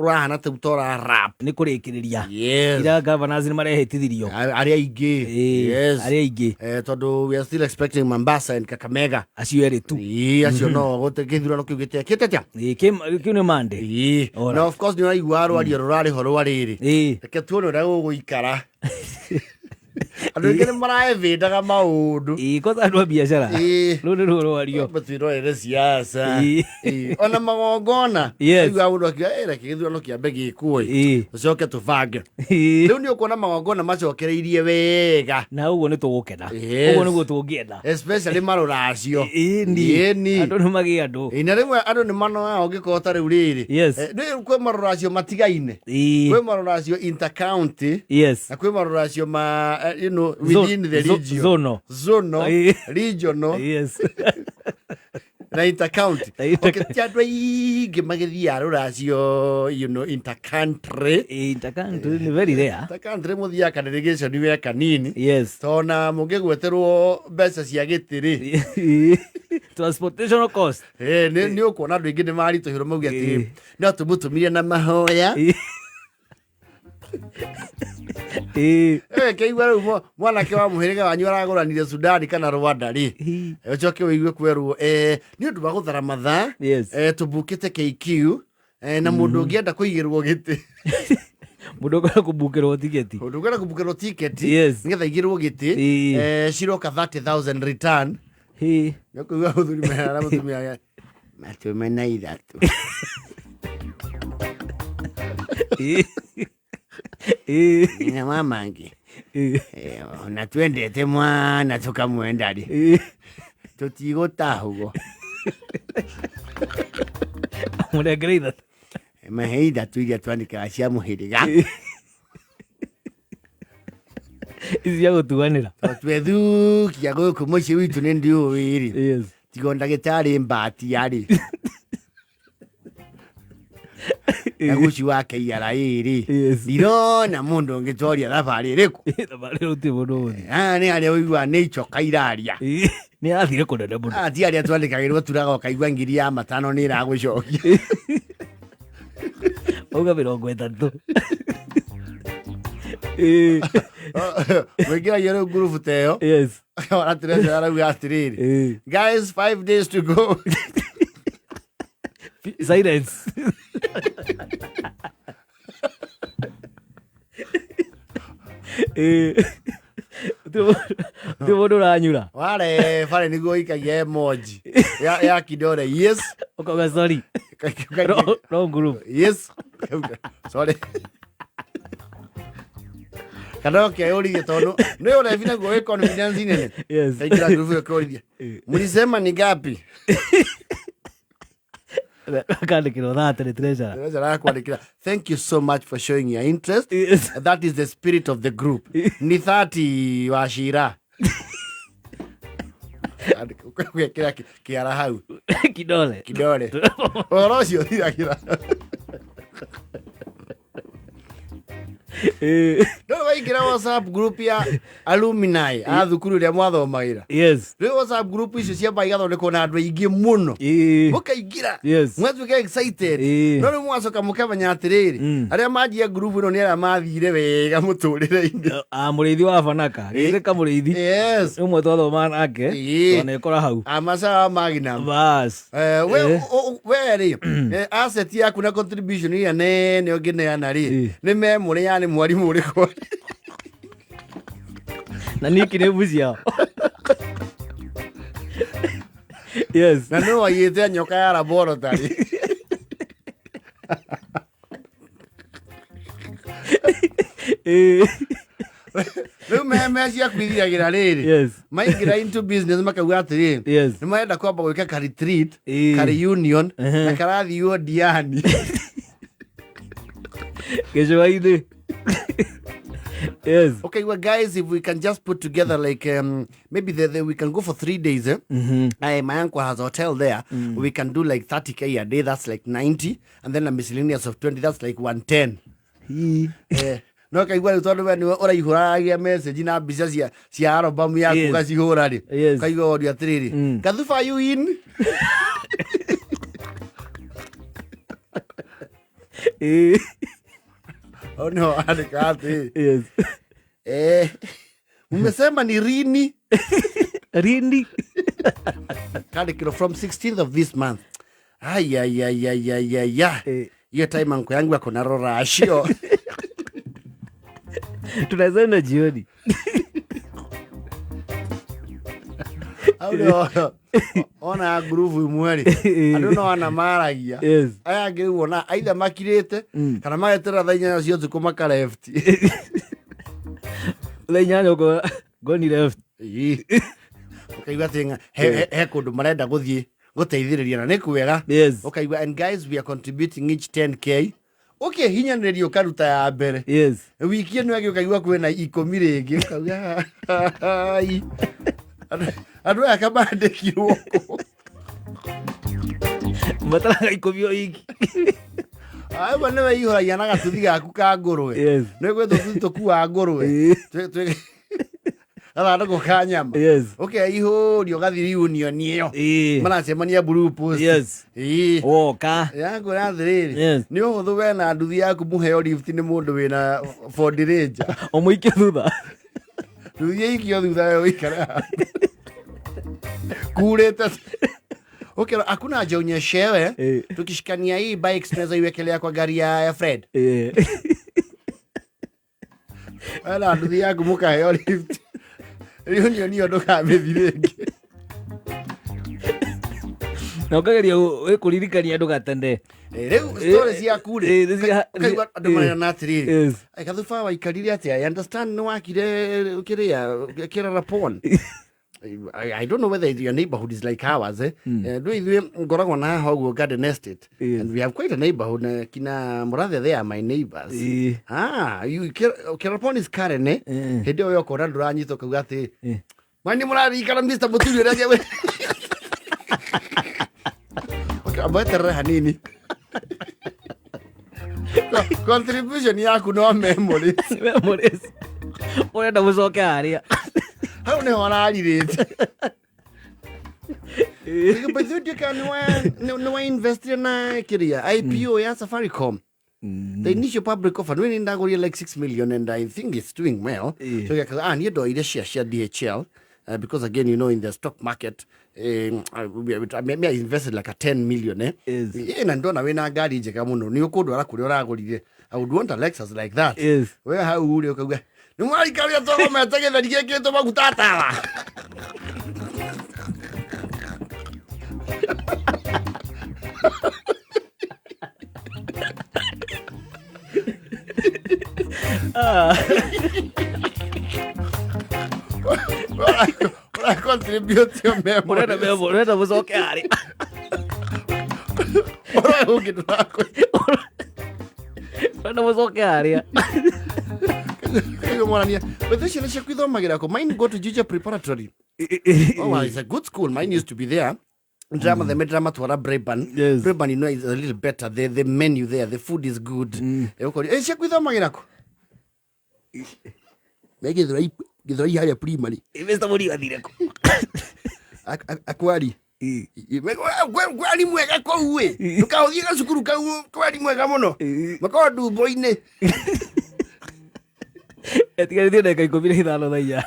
urahana ta utora rap ni kurikiriria yes ira governors ni marehitithirio arĩa ingĩ yes arĩa ingĩ tondu we are still expecting Mombasa and Kakamega acio eri tu acio no gote githurano kiu gĩtekĩte tia kiu ni Monday no of course ni ũraigua arwaria rũrarĩ ho rwarĩrĩ reke tuone ũrĩa gũgũikara andũ aingĩ nĩ maraevindaga maũndũ kosa andũ a biacara rũu nĩ ruo rwario twĩrorere ciaca ona magongona aigua mũndũ akiuga reke gĩthurano kĩambe gĩkwo tũcoke tũbange rĩu nĩ ũkuona magongona macokereirie wega na ũguo nĩ tũgũkena ũguo nĩguo tũngĩenda especially marũracio andũ nĩ magĩ andũ na rĩmwe andũ nĩ manoga ũngĩkorwo ta rĩu rĩrĩ kwĩ marũracio matigaine kwĩ marũracio intercounty na kwĩ marũracio within the region regional yes na intercounty ti andũ aingĩ magĩthiaga rũracio intercountry nĩ very rare intercountry mũthiaga kandelegation we kanini yes tona mũngĩgweterwo mbeca cia gĩtĩrĩ transportation cost nĩ ũkuona andũ aingĩ nĩ maritũhĩrwo mauge atĩ no tũmũtũmire na mahoya keigua rĩu mwanake wa mũhĩrĩga wanyu aragũranire Sudani kana Rwanda rĩ ũcoke wĩigue kwerwo nĩ ũndũ wa gũthara mathaa tũbukĩte KQ na mũndũ ũngĩenda kũigĩrwo gĩtĩ mũndũ ũkwenda kũbukĩrwo tiketi nĩgetha igĩrwo gĩtĩ ciroka 30,000 return nĩkũigua mũthuri mehera na mũtumia matũme na ithatũ na mamangi na twendete mwana tukamwenda rĩ tutigũtahũgwo mũnengere ithatũ mahe ithatũ iria twandĩkaga cia mũhĩrĩga cia gũtuanĩra twethukia gũkũ mũciĩ witũ nĩ ndiũĩ rĩ tiga ndagĩtarĩ Mbatia rĩ na guci wa KRA rĩ ndirona mũndũ ũngĩtwaria thabarĩ ĩrĩkũ nĩ arĩa ũigua nĩ icoka iraria nĩ athire kũnene mũno ti arĩa twandĩkagĩrwo turaga ũkaigua ngiri ya matano nĩ ĩragũcokia auga 30 wĩngĩragio rĩu ngurubu ta ĩyo atirece arauga atĩrĩrĩ guys 5 days to go silence ti mũndũ ũranyura ware barĩ nĩguo ikagia emoji ya kidole yes ũkauga sorry wrong group yes sorry kana ũkĩũrithia tondũ nĩ ũrebi naguo wĩ confidence nene kaingĩra ngurubu ũkĩũrithia mlisema ni ngapi thank you so much for showing your interest. That is the spirit of the group. Ni 30 wa shira kiara hau kidole orocio thiragira no waingira WhatsApp group ya alumni a thukuru ĩrĩa mwathomagĩra rĩu WhatsApp group icio ciamba igathondekwo na andũ aingĩ mũno mũkaingĩra mwatuĩka excited no rĩu mwacoka mũkamenya atĩrĩrĩ arĩa manjia group ĩno nĩ arĩa mathire wega mũtũrĩre-inĩ mũrĩithi wa Banaka gĩthĩka mũrĩithi ũmwe twathoma nake ona ĩkora hau amaca magina bas we rĩ asset yaku na contribution iria nene ũngĩneana rĩ nĩ memory ya nĩ mwarimũ ũrĩkũ na niki nĩ bucia na nĩ waiyĩte nyoka ya laboratory rĩu meme cia kwithiragĩra rĩrĩ maingĩra into business makauga atĩrĩ nĩ marenda kwamba gwĩka ka retreat ka reunion na karathiũo Diani gĩcũa-inĩ okay, well guys, if we can just put together like maybe we can go for 3 days my uncle has a hotel there. We can do like 30k a day, that's like 90, and then a miscellaneous of 20, that's like 110. No kaigua rĩu tondũ we nĩwe ũraihũragia message na mbica cia album yaku ũgacihũra rĩ kaigua ũrio atĩrĩrĩ Gathuba you in No, andika ati. Yes. Umesema ni rini? Rini. Kandikiro from 16th of this month. Hiyo time anko yangu ako na rorashio. Tunazenda jioni. Ona groove mweri. Andu no ana maragia. Yes. Aya ngiruo na aitha makirite kana magetera thainya cio thuku maka left. Thainya uko goni left. Ukaigua tinga he kundu marenda guthie guteithiriria na nikwega. Yes. Ukaigua and guys we are contributing each 10k. Okay, hinyanirio karuta ya mbere. Yes. Wiki ino yake ukaigua kwena 10 ringi ukauga ai. Andu akabandikirwo mataraga 10 iki. Ai bana we ihuragia na gatuthi gaku ka ngurwe. Yes. Nĩ gwetho tuthi wa ngurwe. Ala ndo kanyama. Yes. Okay, ihurio gathi union iyo. Maracemania blue post. Yes. Oka. Yangu na thiriri. Yes. Ni uhuthu we na nduthi yaku muheo lift ni mundu wina Ford Ranger. Omuike thutha. Nduthi ikio thutha we uikara. Kurete. Okay, hakuna jaonyeshewe. Tukishikania hii bikes tunaweza iwekelea kwa gari ya Fred. Ala nduthi yaku muheo lift. Niyo ndukamithirenge. Na ukageria kuririkania ndugatende. Riu stories cia kure. Kaigua andu marena na atiriri. Ai kathuba waikarire atia. I understand no wakire kira rapon. I don't know whether your neighborhood is like ours. Do you ngoragwo na hoguo garden estate, and we have quite a neighborhood. Kina Murathe, they are my neighbors. You Kirapon is Karen, eh? Hindi oyo kora nduranyito kauga ati mani murarikana Mr. Muturi raja we. Okay, abatere hanini. Contribution yaku no memories. Memories. Urenda gucoka haria. Hau ne wararirite. But you can no invest in IPO ya Safaricom. The initial public offer when in Dagoria like 6 million, and I think it's doing well. So you do it share DHL because again in the stock market maybe I invested like a 10 million and don't win a gari jeka muno ni ukudwara kuri uragurire. I would want a Lexus like that. Yes. Where how would you go? No mai karia to me take the geke to magutata. I contribute your memory. Urenda gucoka haria. Ora ugitwa ko. Urenda gucoka haria. But this is mine go to Juja Preparatory. Oh, well, it's a good school. Mine used to be there. Drama, the drama to Breban. Yes. Breban, is a little better. The menu there, the food is good. Make it right. Get the higher primary. Mr. Mudi adireko. Akwari. Kwani mwega kwa uwe. Tukaothia cukuru kau kwani mwega muno. Makondu boine. Etiga ndio ndeka 15 thainya.